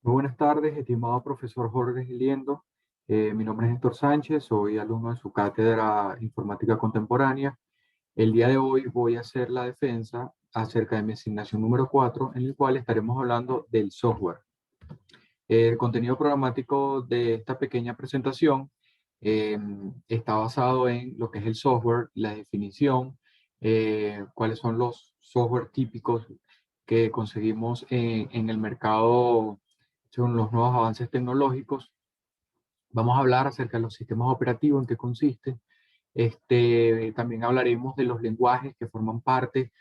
Muy buenas tardes, estimado profesor Jorge Giliendo. Mi nombre es Héctor Sánchez, soy alumno de su cátedra Informática Contemporánea. El día de hoy voy a hacer la defensa acerca de mi asignación número 4, en el cual estaremos hablando del software. El contenido programático de esta pequeña presentación eh, está basado en lo que es el software, la definición, cuáles son los software típicos que conseguimos en el mercado según los nuevos avances tecnológicos. Vamos a hablar acerca de los sistemas operativos, en qué consiste. También hablaremos de los lenguajes que forman parte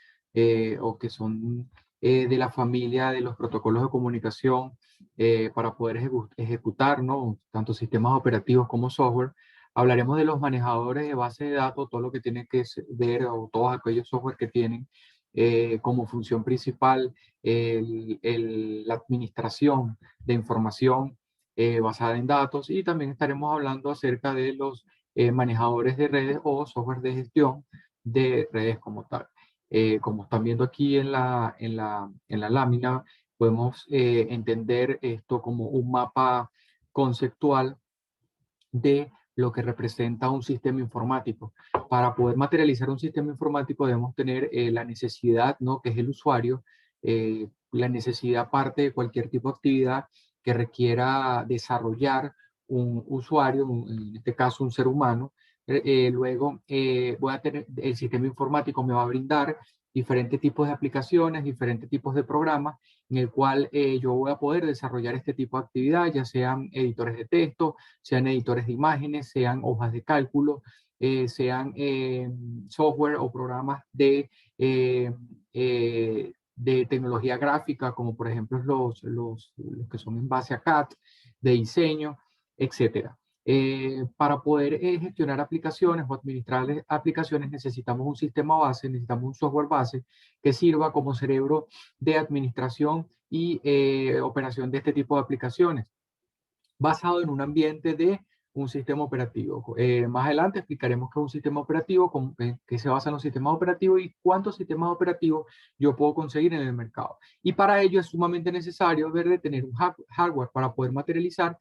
o que son de la familia de los protocolos de comunicación para poder ejecutar, ¿no? Tanto sistemas operativos como software. Hablaremos de los manejadores de base de datos, todo lo que tiene que ver o todos aquellos software que tienen como función principal la administración de información basada en datos, y también estaremos hablando acerca de los manejadores de redes o software de gestión de redes como tal. Como están viendo aquí en la lámina, podemos entender esto como un mapa conceptual de lo que representa un sistema informático. Para poder materializar un sistema informático debemos tener la necesidad, ¿no? Que es el usuario. La necesidad parte de cualquier tipo de actividad que requiera desarrollar un usuario, en este caso un ser humano. Luego voy a tener, el sistema informático me va a brindar diferentes tipos de aplicaciones, diferentes tipos de programas en el cual yo voy a poder desarrollar este tipo de actividad, ya sean editores de texto, sean editores de imágenes, sean hojas de cálculo, sean software o programas de tecnología gráfica, como por ejemplo los que son en base a CAD, de diseño, etcétera. Para poder gestionar aplicaciones o administrar aplicaciones necesitamos un sistema base, necesitamos un software base que sirva como cerebro de administración y operación de este tipo de aplicaciones, basado en un ambiente de un sistema operativo. Más adelante explicaremos qué es un sistema operativo, qué se basa en los sistemas operativos y cuántos sistemas operativos yo puedo conseguir en el mercado. Y para ello es sumamente necesario de tener un hardware para poder materializar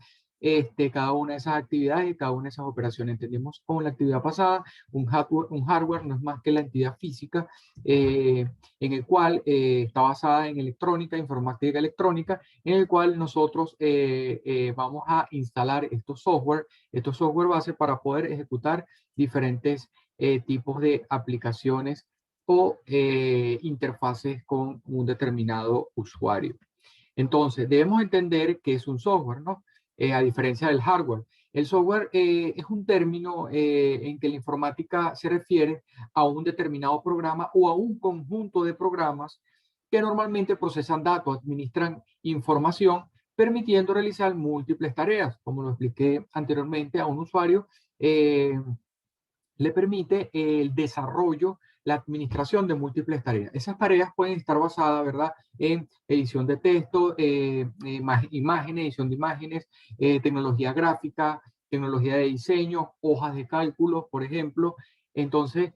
cada una de esas actividades y cada una de esas operaciones. Entendemos con la actividad pasada, un hardware no es más que la entidad física en el cual está basada en electrónica, informática electrónica, en el cual nosotros vamos a instalar estos software base para poder ejecutar diferentes tipos de aplicaciones o interfaces con un determinado usuario. Entonces, debemos entender que es un software, ¿no? A diferencia del hardware. El software es un término en que la informática se refiere a un determinado programa o a un conjunto de programas que normalmente procesan datos, administran información, permitiendo realizar múltiples tareas. Como lo expliqué anteriormente, a un usuario le permite el desarrollo, la administración de múltiples tareas. Esas tareas pueden estar basadas, ¿verdad?, en edición de texto, imágenes, edición de imágenes, tecnología gráfica, tecnología de diseño, hojas de cálculo, por ejemplo. Entonces,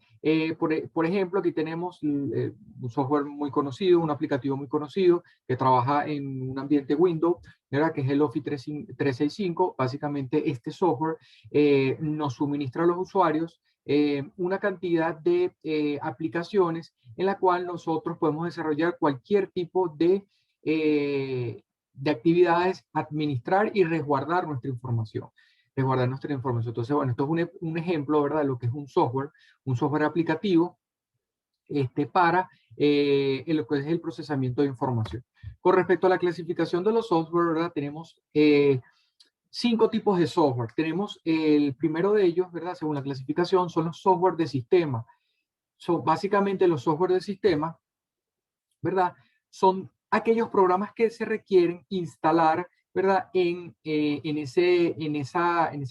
por ejemplo, aquí tenemos un software muy conocido, un aplicativo muy conocido que trabaja en un ambiente Windows, ¿verdad?, que es el Office 365. Básicamente, este software nos suministra a los usuarios una cantidad de aplicaciones en la cual nosotros podemos desarrollar cualquier tipo de actividades, administrar y resguardar nuestra información. Resguardar nuestra información. Entonces, bueno, esto es un ejemplo, ¿verdad?, de lo que es un software aplicativo para lo que es el procesamiento de información. Con respecto a la clasificación de los software, ¿verdad?, tenemos 5 tipos de software. Tenemos el primero de ellos, ¿verdad? Según la clasificación, son los software de sistema. Básicamente los software de sistema, ¿verdad? Son aquellos programas que se requieren instalar, ¿verdad? En ese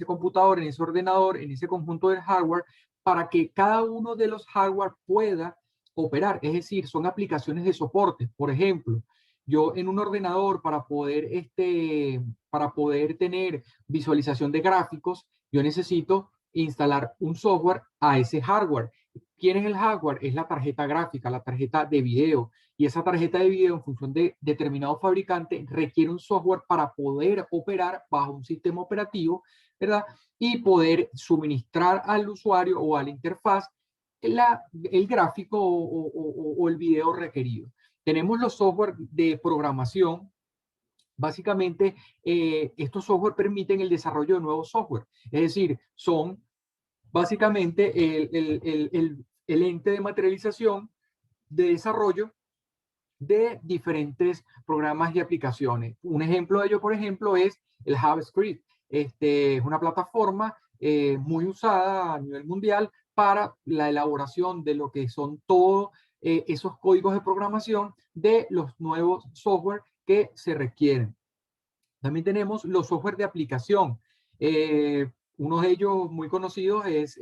computador, en ese ordenador, en ese conjunto de hardware, para que cada uno de los hardware pueda operar. Es decir, son aplicaciones de soporte. Por ejemplo, yo en un ordenador para poder tener visualización de gráficos, yo necesito instalar un software a ese hardware. ¿Quién es el hardware? Es la tarjeta gráfica, la tarjeta de video. Y esa tarjeta de video, en función de determinado fabricante, requiere un software para poder operar bajo un sistema operativo, ¿verdad? Y poder suministrar al usuario o a la interfaz el gráfico o el video requerido. Tenemos los software de programación. Básicamente, estos software permiten el desarrollo de nuevos software. Es decir, son básicamente el ente de materialización de desarrollo de diferentes programas y aplicaciones. Un ejemplo de ello, por ejemplo, es el JavaScript. Es una plataforma muy usada a nivel mundial para la elaboración de lo que son todos esos códigos de programación de los nuevos software que se requieren. También tenemos los software de aplicación. Uno de ellos muy conocidos es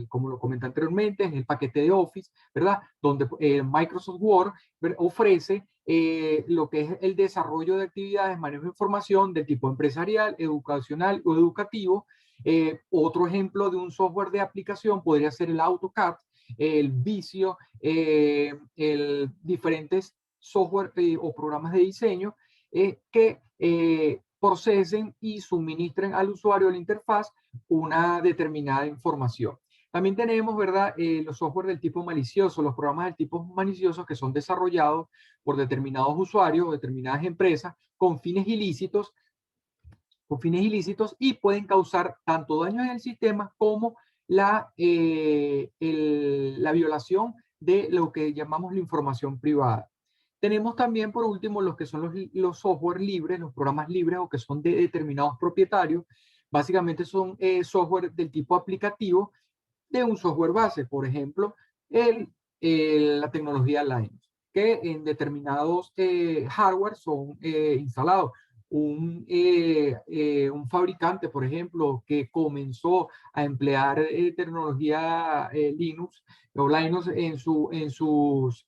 como lo comenté anteriormente, es el paquete de Office, ¿verdad? Donde Microsoft Word ofrece lo que es el desarrollo de actividades, manejo de información de tipo empresarial, educacional o educativo. Otro ejemplo de un software de aplicación podría ser el AutoCAD, el Visio, diferentes software o programas de diseño que procesen y suministren al usuario de la interfaz una determinada información. También tenemos, ¿verdad? Los software del tipo malicioso, los programas del tipo malicioso que son desarrollados por determinados usuarios o determinadas empresas con fines ilícitos y pueden causar tanto daños en el sistema como la violación de lo que llamamos la información privada. Tenemos también, por último, los que son los software libres, los programas libres o que son de determinados propietarios. Básicamente son software del tipo aplicativo de un software base. Por ejemplo, la tecnología Linux, que en determinados hardware son instalados. Un fabricante, por ejemplo, que comenzó a emplear tecnología Linux o Linux en sus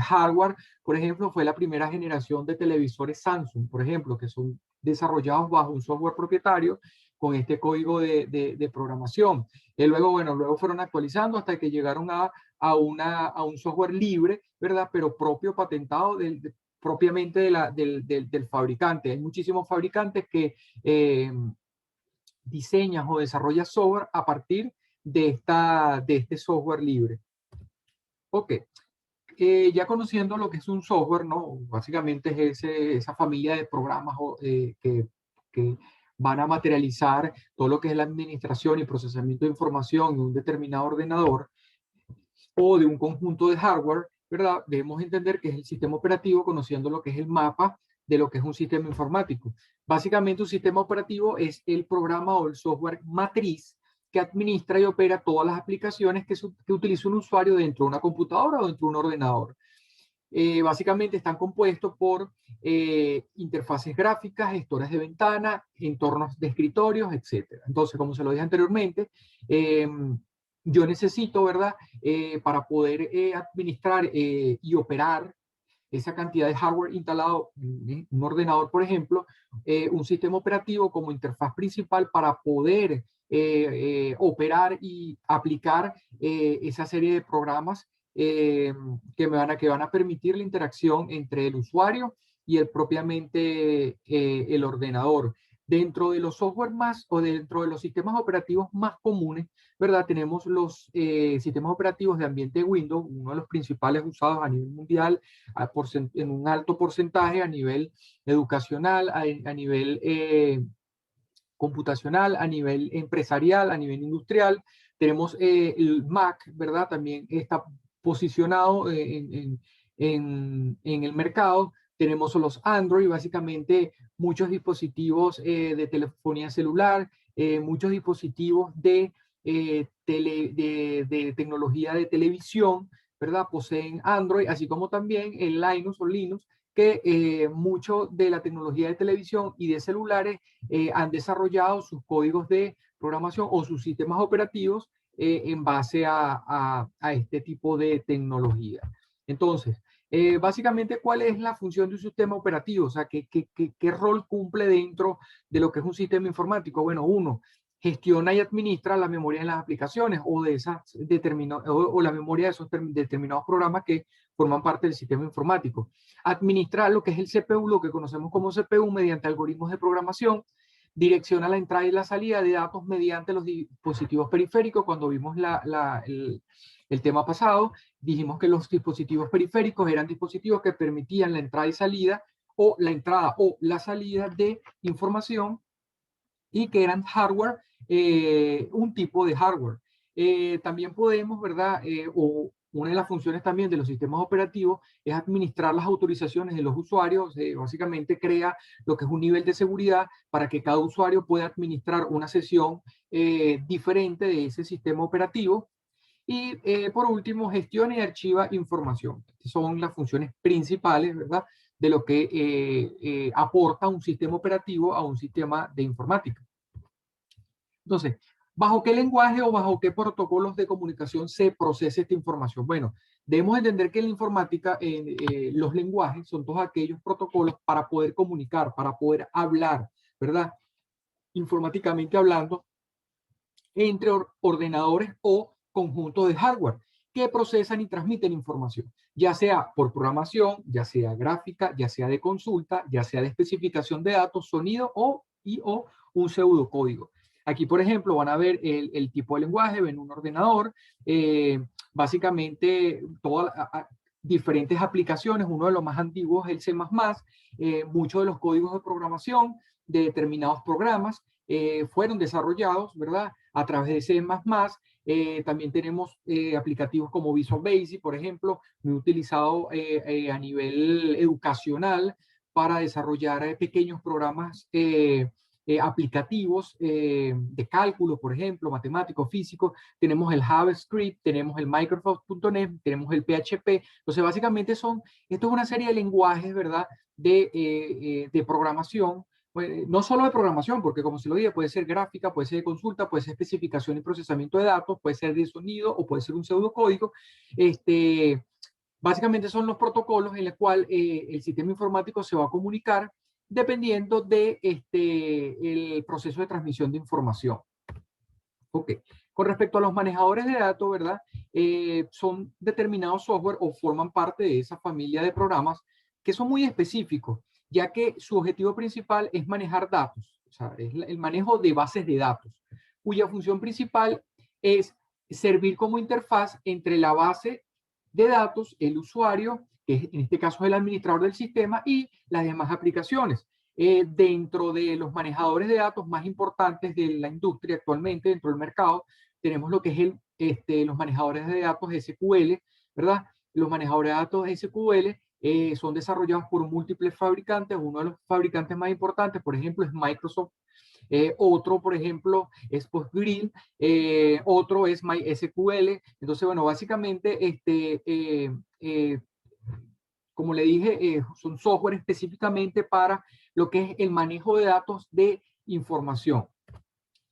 hardware, por ejemplo, fue la primera generación de televisores Samsung, por ejemplo, que son desarrollados bajo un software propietario con este código de programación. Y luego fueron actualizando hasta que llegaron a un software libre, ¿verdad? Pero propio, patentado propiamente del fabricante. Hay muchísimos fabricantes que diseñan o desarrollan software a partir de este software libre. Ok. Ya conociendo lo que es un software, ¿no? Básicamente es esa familia de programas que van a materializar todo lo que es la administración y procesamiento de información en un determinado ordenador o de un conjunto de hardware, ¿verdad? Debemos entender que es el sistema operativo, conociendo lo que es el mapa de lo que es un sistema informático. Básicamente un sistema operativo es el programa o el software matriz que administra y opera todas las aplicaciones que utiliza un usuario dentro de una computadora o dentro de un ordenador. Básicamente están compuestos por interfaces gráficas, gestores de ventana, entornos de escritorios, etc. Entonces, como se lo dije anteriormente, yo necesito, ¿verdad? Para poder administrar y operar esa cantidad de hardware instalado en un ordenador, por ejemplo, un sistema operativo como interfaz principal para poder operar y aplicar esa serie de programas que van a permitir la interacción entre el usuario y propiamente el ordenador. Dentro de los software más o dentro de los sistemas operativos más comunes, ¿verdad? Tenemos los sistemas operativos de ambiente Windows, uno de los principales usados a nivel mundial, en un alto porcentaje a nivel educacional, a nivel computacional, a nivel empresarial, a nivel industrial. Tenemos el Mac, ¿verdad? También está posicionado en el mercado. Tenemos los Android, básicamente muchos dispositivos de telefonía celular, muchos dispositivos de tecnología de televisión, ¿verdad? Poseen Android, así como también el Linux o Linux, que mucho de la tecnología de televisión y de celulares han desarrollado sus códigos de programación o sus sistemas operativos en base a este tipo de tecnología. Entonces, básicamente, ¿cuál es la función de un sistema operativo? O sea, ¿qué rol cumple dentro de lo que es un sistema informático? Bueno, uno, gestiona y administra la memoria de las aplicaciones o de esas o la memoria de esos determinados programas que forman parte del sistema informático. Administra lo que es el CPU, lo que conocemos como CPU, mediante algoritmos de programación. Direcciona la entrada y la salida de datos mediante los dispositivos periféricos. Cuando vimos el tema pasado, dijimos que los dispositivos periféricos eran dispositivos que permitían la entrada y salida, o la entrada o la salida de información, y que eran hardware, un tipo de hardware. También podemos, ¿verdad? O una de las funciones también de los sistemas operativos es administrar las autorizaciones de los usuarios. Básicamente crea lo que es un nivel de seguridad para que cada usuario pueda administrar una sesión diferente de ese sistema operativo. Y por último, gestiona y archiva información. Estas son las funciones principales, ¿verdad?, de lo que aporta un sistema operativo a un sistema de informática. Entonces, ¿bajo qué lenguaje o bajo qué protocolos de comunicación se procesa esta información? Bueno, debemos entender que en la informática los lenguajes son todos aquellos protocolos para poder comunicar, para poder hablar, ¿verdad? Informáticamente hablando, entre ordenadores o conjuntos de hardware que procesan y transmiten información, ya sea por programación, ya sea gráfica, ya sea de consulta, ya sea de especificación de datos, sonido o un pseudocódigo. Aquí, por ejemplo, van a ver el tipo de lenguaje, ven un ordenador, básicamente diferentes aplicaciones. Uno de los más antiguos es el C++, muchos de los códigos de programación de determinados programas fueron desarrollados, ¿verdad?, a través de C++. También tenemos aplicativos como Visual Basic, por ejemplo, muy utilizado a nivel educacional para desarrollar pequeños programas aplicativos de cálculo, por ejemplo, matemáticos, físicos. Tenemos el JavaScript, tenemos el Microsoft.NET, tenemos el PHP. Entonces, básicamente esto es una serie de lenguajes, ¿verdad?, de programación. No solo de programación, porque como se lo dije, puede ser gráfica, puede ser de consulta, puede ser especificación y procesamiento de datos, puede ser de sonido o puede ser un pseudocódigo. Básicamente son los protocolos en los cuales el sistema informático se va a comunicar dependiendo de el proceso de transmisión de información. Ok. Con respecto a los manejadores de datos, ¿verdad? Son determinados software o forman parte de esa familia de programas que son muy específicos, ya que su objetivo principal es manejar datos, o sea, es el manejo de bases de datos, cuya función principal es servir como interfaz entre la base de datos, el usuario, que en este caso es el administrador del sistema, y las demás aplicaciones. Dentro de los manejadores de datos más importantes de la industria actualmente, dentro del mercado, tenemos lo que es los manejadores de datos SQL, ¿verdad? Los manejadores de datos SQL son desarrollados por múltiples fabricantes. Uno de los fabricantes más importantes, por ejemplo, es Microsoft. Otro, por ejemplo, es PostgreSQL. Otro es MySQL. Entonces, bueno, básicamente, como le dije, son software específicamente para lo que es el manejo de datos de información.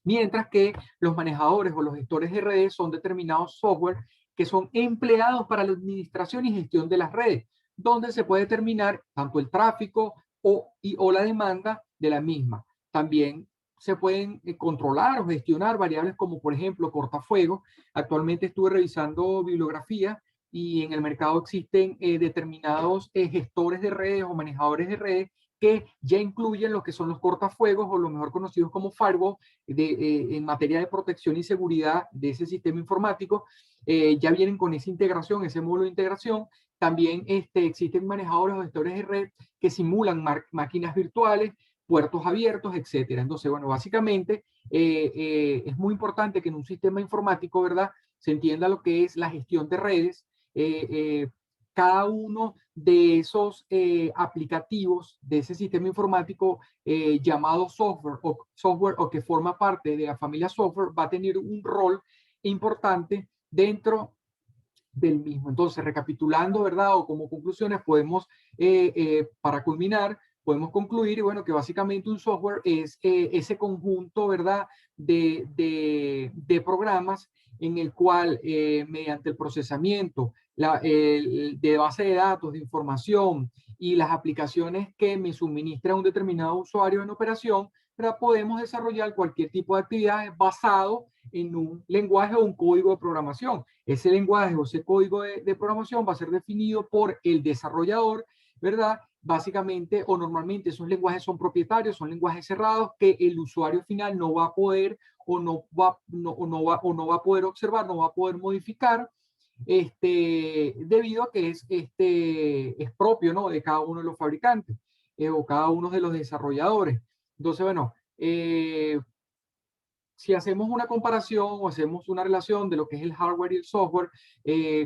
Mientras que los manejadores o los gestores de redes son determinados software que son empleados para la administración y gestión de las redes, donde se puede determinar tanto el tráfico o la demanda de la misma. También se pueden controlar o gestionar variables como, por ejemplo, cortafuegos. Actualmente estuve revisando bibliografía y en el mercado existen determinados gestores de redes o manejadores de redes que ya incluyen lo que son los cortafuegos o lo mejor conocidos como firewall en materia de protección y seguridad de ese sistema informático. Ya vienen con esa integración, ese módulo de integración. También existen manejadores o gestores de red que simulan máquinas virtuales, puertos abiertos, etcétera. Entonces, bueno, básicamente es muy importante que en un sistema informático, ¿verdad?, se entienda lo que es la gestión de redes. Cada uno de esos aplicativos de ese sistema informático llamado software o que forma parte de la familia software va a tener un rol importante dentro del mismo. Entonces, recapitulando, ¿verdad?, o como conclusiones, podemos, para culminar, podemos concluir, bueno, que básicamente un software es ese conjunto, ¿verdad?, de programas en el cual, mediante el procesamiento de base de datos, de información y las aplicaciones que me suministra un determinado usuario en operación, ¿verdad? Podemos desarrollar cualquier tipo de actividades basado en un lenguaje o un código de programación. Ese lenguaje o ese código de programación va a ser definido por el desarrollador, ¿verdad? Básicamente o normalmente esos lenguajes son propietarios, son lenguajes cerrados que el usuario final no va a poder o no va a poder observar, no va a poder modificar, debido a que es propio, ¿no? De cada uno de los fabricantes o cada uno de los desarrolladores. Entonces, bueno, si hacemos una comparación o hacemos una relación de lo que es el hardware y el software,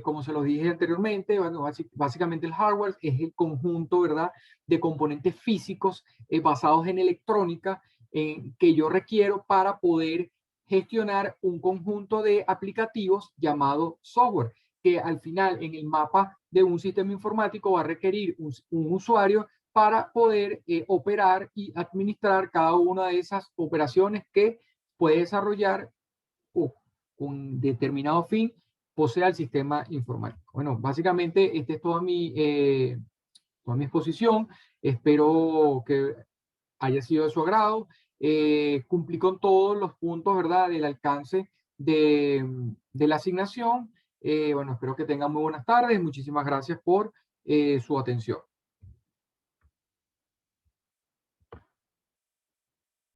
como se lo dije anteriormente, bueno, básicamente el hardware es el conjunto, ¿verdad?, de componentes físicos basados en electrónica que yo requiero para poder gestionar un conjunto de aplicativos llamado software, que al final en el mapa de un sistema informático va a requerir un usuario para poder operar y administrar cada una de esas operaciones que puede desarrollar o con determinado fin posea el sistema informático. Bueno, básicamente esta es toda mi exposición. Espero que haya sido de su agrado. Cumplí con todos los puntos, ¿verdad?, del alcance de la asignación. Bueno, espero que tengan muy buenas tardes. Muchísimas gracias por su atención.